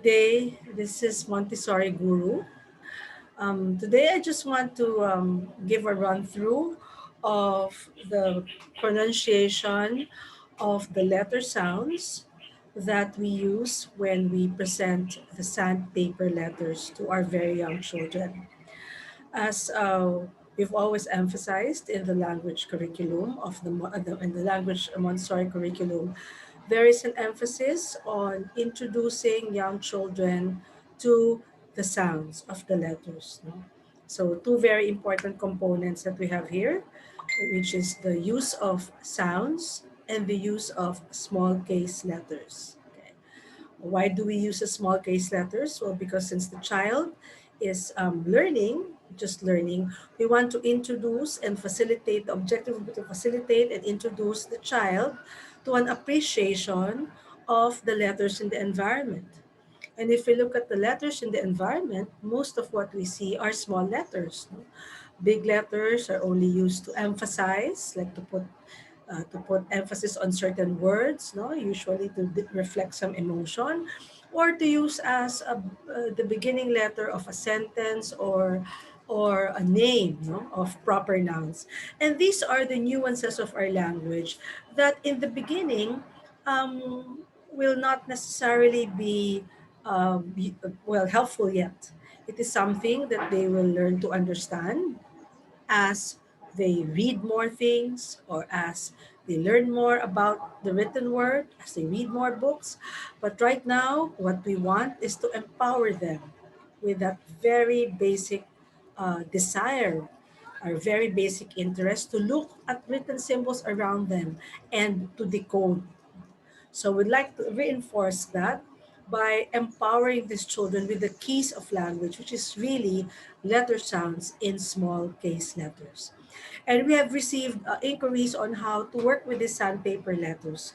day. This is Montessori Guru. Today, I just want to give a run through of the pronunciation of the letter sounds that we use when we present the sandpaper letters to our very young children. As we've always emphasized in the language curriculum of in the language Montessori curriculum, there is an emphasis on introducing young children to the sounds of the letters. No? So two very important components that we have here, which is the use of sounds and the use of small case letters. Okay. Why do we use the small case letters? Well, because since the child is just learning, we want to introduce and facilitate, the objective will be to facilitate and introduce the child to an appreciation of the letters in the environment. And if we look at the letters in the environment, most of what we see are small letters. No? Big letters are only used to emphasize, like to put emphasis on certain words, no, usually to reflect some emotion, or to use as the beginning letter of a sentence or a name, no, of proper nouns. And these are the nuances of our language that in the beginning will not necessarily be helpful yet. It is something that they will learn to understand as they read more things or as they learn more about the written word, as they read more books. But right now, what we want is to empower them with that very basic desire, our very basic interest to look at written symbols around them and to decode. So we'd like to reinforce that by empowering these children with the keys of language, which is really letter sounds in small case letters. And we have received inquiries on how to work with the sandpaper letters,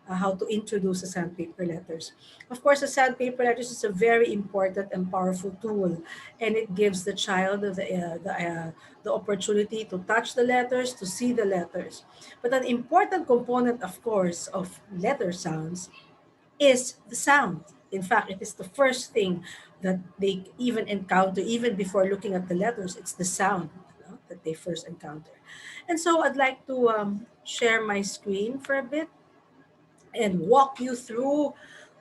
how to introduce the sandpaper letters. Of course, the sandpaper letters is a very important and powerful tool, and it gives the child the opportunity to touch the letters, to see the letters. But an important component, of course, of letter sounds is the sound. In fact, it is the first thing that they even encounter, even before looking at the letters. It's the sound, that they first encounter. And so I'd like to share my screen for a bit and walk you through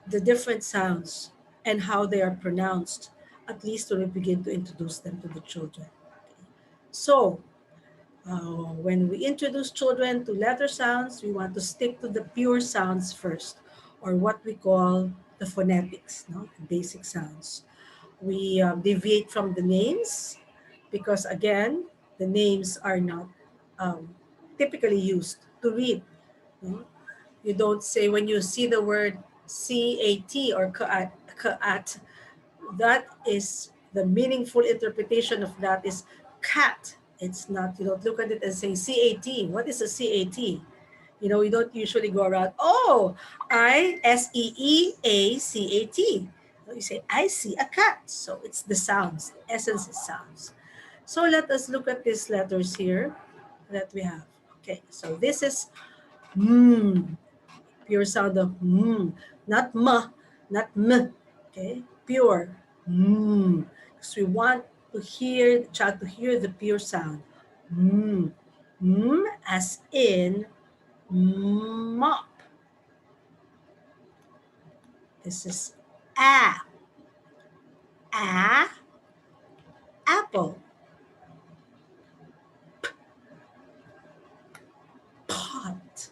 the different sounds and how they are pronounced, at least when we begin to introduce them to the children. So, when we introduce children to letter sounds, we want to stick to the pure sounds first, or what we call the phonetics, no? The basic sounds. We deviate from the names because, again, the names are not um, typically used to read. No? You don't say when you see the word CAT or kaat, that is the meaningful interpretation of that is cat. It's not, you don't look at it and say CAT. What is a CAT? You know, we don't usually go around, oh, ISEEACAT. No, you say, I see a cat. So it's the sounds, the essence is sounds. So let us look at these letters here that we have. Okay, so this is pure sound of not not m. Okay, pure because we want to hear the child to hear the pure sound. Mm. As in mop. This is a. A. Apple. Pot.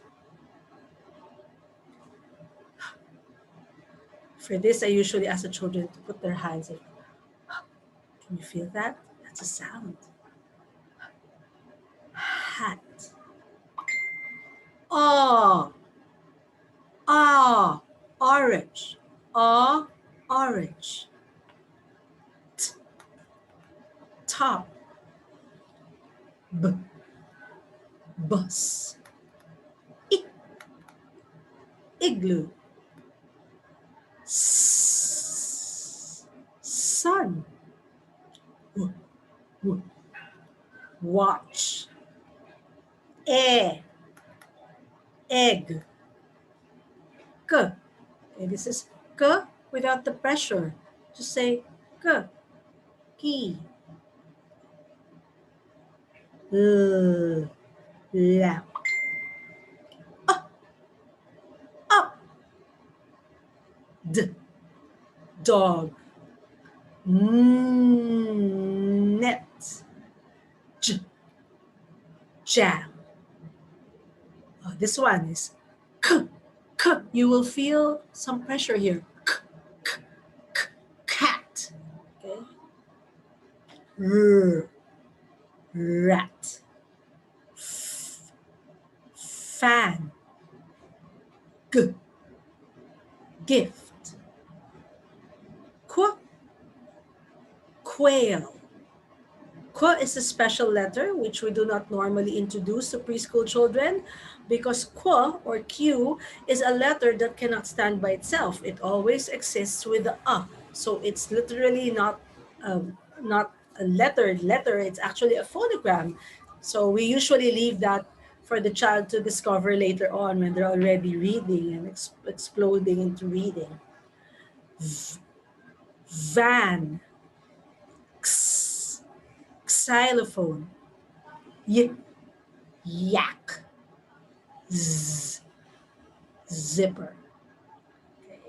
For this, I usually ask the children to put their hands in. Can you feel that? That's a sound. Hat. Oh. Ah. Orange. Ah. Orange. Top. B. Bus. I. Igloo. Sun. W. W. Watch. Air. Egg. K. Okay, this is k without the pressure. Just say k, ki, l, lamp, up, d, dog, net, j, jam. Oh, this one is k, k. You will feel some pressure here. K, k, k, cat. Okay. R, rat. F, fan. G, gift. Qu, quail. Q is a special letter which we do not normally introduce to preschool children because Q or Q is a letter that cannot stand by itself. It always exists with the A. So it's literally not a letter, it's actually a phonogram. So we usually leave that for the child to discover later on when they're already reading and exploding into reading. Van, x, xylophone, y, yak, z, zipper. Okay.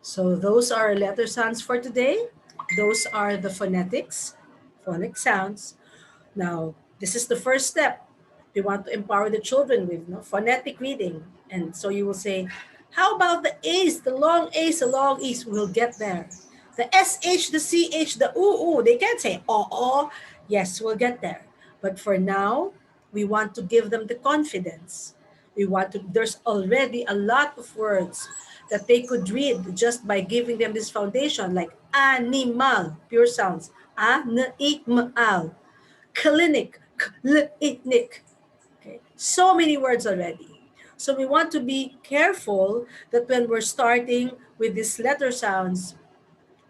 So those are letter sounds for today. Those are the phonic sounds. Now, this is the first step. We want to empower the children with phonetic reading. And so you will say, how about the A's, the long A's, the long E's? We'll get there. The SH, the CH, the ooh, they can't say oh. Yes, we'll get there. But for now, we want to give them the confidence. There's already a lot of words that they could read just by giving them this foundation, like animal, pure sounds. Animal, clinic, clinic. Okay, so many words already. So we want to be careful that when we're starting with these letter sounds,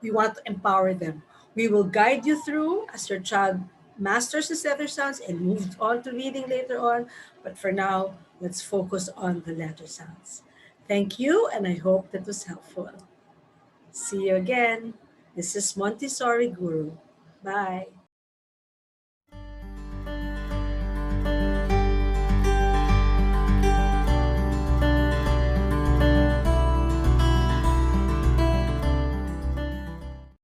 we want to empower them. We will guide you through as your child masters these letter sounds and moves on to reading later on. But for now, let's focus on the letter sounds. Thank you, and I hope that was helpful. See you again. This is Montessori Guru. Bye.